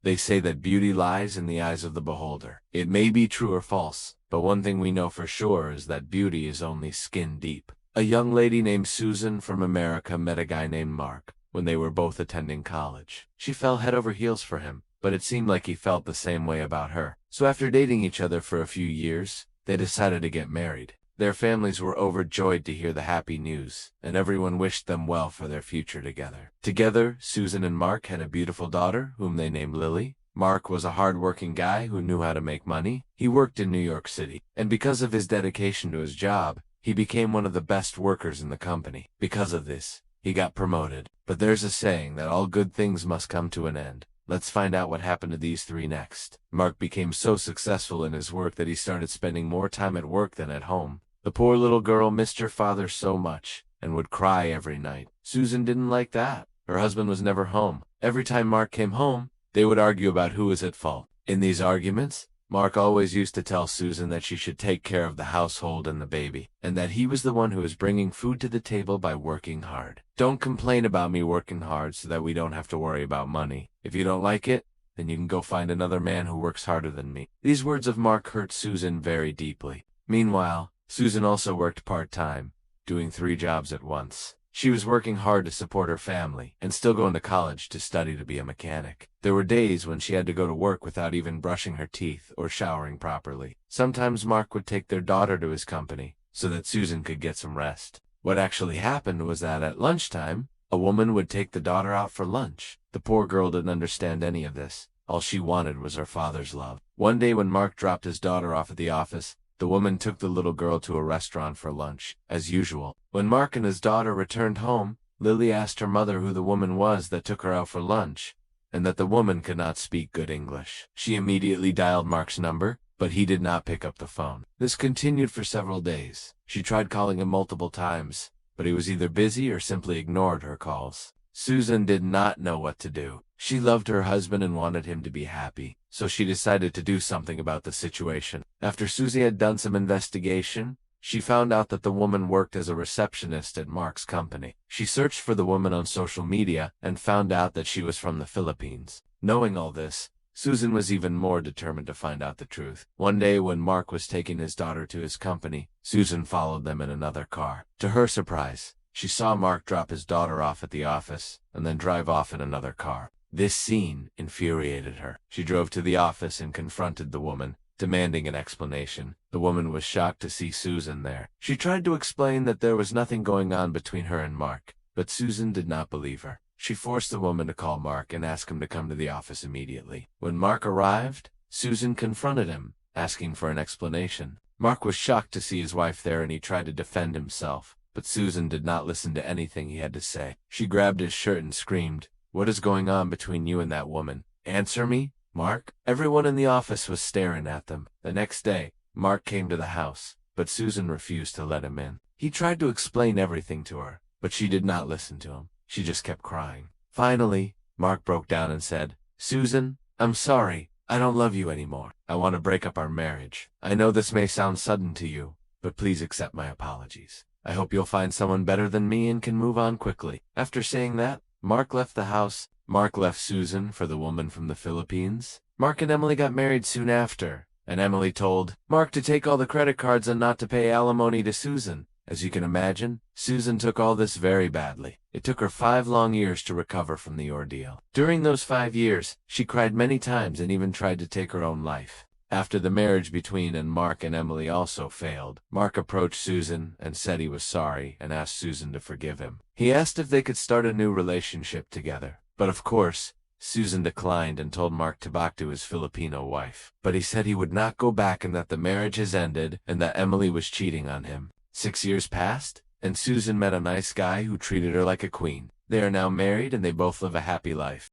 They say that beauty lies in the eyes of the beholder. It may be true or false, but one thing we know for sure is that beauty is only skin deep. A young lady named Susan from America met a guy named Mark when they were both attending college. She fell head over heels for him, but it seemed like he felt the same way about her. So after dating each other for a few years, they decided to get married. Their families were overjoyed to hear the happy news, and everyone wished them well for their future together. Together, Susan and Mark had a beautiful daughter, whom they named Lily. Mark was a hard-working guy who knew how to make money. He worked in New York City, and because of his dedication to his job, he became one of the best workers in the company. Because of this, he got promoted. But there's a saying that all good things must come to an end. Let's find out what happened to these three next. Mark became so successful in his work that he started spending more time at work than at home. The poor little girl missed her father so much and would cry every night. Susan didn't like that. Her husband was never home. Every time Mark came home, they would argue about who was at fault. In these arguments, Mark always used to tell Susan that she should take care of the household and the baby, and that he was the one who was bringing food to the table by working hard. Don't complain about me working hard so that we don't have to worry about money. If you don't like it, then you can go find another man who works harder than me. These words of Mark hurt Susan very deeply. Meanwhile, Susan also worked part-time, doing 3 jobs at once. She was working hard to support her family and still going to college to study to be a mechanic. There were days when she had to go to work without even brushing her teeth or showering properly. Sometimes Mark would take their daughter to his company so that Susan could get some rest. What actually happened was that at lunchtime, a woman would take the daughter out for lunch. The poor girl didn't understand any of this. All she wanted was her father's love. One day when Mark dropped his daughter off at the office, the woman took the little girl to a restaurant for lunch, as usual. When Mark and his daughter returned home, Lily asked her mother who the woman was that took her out for lunch, and that the woman could not speak good English. She immediately dialed Mark's number, but he did not pick up the phone. This continued for several days. She tried calling him multiple times, but he was either busy or simply ignored her calls. Susan did not know what to do. She loved her husband and wanted him to be happy, so she decided to do something about the situation. After Susie had done some investigation, she found out that the woman worked as a receptionist at Mark's company. She searched for the woman on social media and found out that she was from the Philippines. Knowing all this, Susan was even more determined to find out the truth. One day when Mark was taking his daughter to his company, Susan followed them in another car. To her surprise, she saw Mark drop his daughter off at the office and then drive off in another car. This scene infuriated her. She drove to the office and confronted the woman, demanding an explanation. The woman was shocked to see Susan there. She tried to explain that there was nothing going on between her and Mark, but Susan did not believe her. She forced the woman to call Mark and ask him to come to the office immediately. When Mark arrived, Susan confronted him, asking for an explanation. Mark was shocked to see his wife there and he tried to defend himself, but Susan did not listen to anything he had to say. She grabbed his shirt and screamed, "What is going on between you and that woman? Answer me, Mark." Everyone in the office was staring at them. The next day, Mark came to the house, but Susan refused to let him in. He tried to explain everything to her, but she did not listen to him. She just kept crying. Finally, Mark broke down and said, "Susan, I'm sorry. I don't love you anymore. I want to break up our marriage. I know this may sound sudden to you, but please accept my apologies. I hope you'll find someone better than me and can move on quickly." After saying that, Mark left the house. Mark left Susan for the woman from the Philippines. Mark and Emily got married soon after, and Emily told Mark to take all the credit cards and not to pay alimony to Susan. As you can imagine, Susan took all this very badly. It took her 5 long years to recover from the ordeal. During those 5 years, she cried many times and even tried to take her own life. After the marriage between Mark and Emily also failed, Mark approached Susan and said he was sorry and asked Susan to forgive him. He asked if they could start a new relationship together. But of course, Susan declined and told Mark to back to his Filipino wife. But he said he would not go back and that the marriage has ended and that Emily was cheating on him. 6 years passed, and Susan met a nice guy who treated her like a queen. They are now married and they both live a happy life.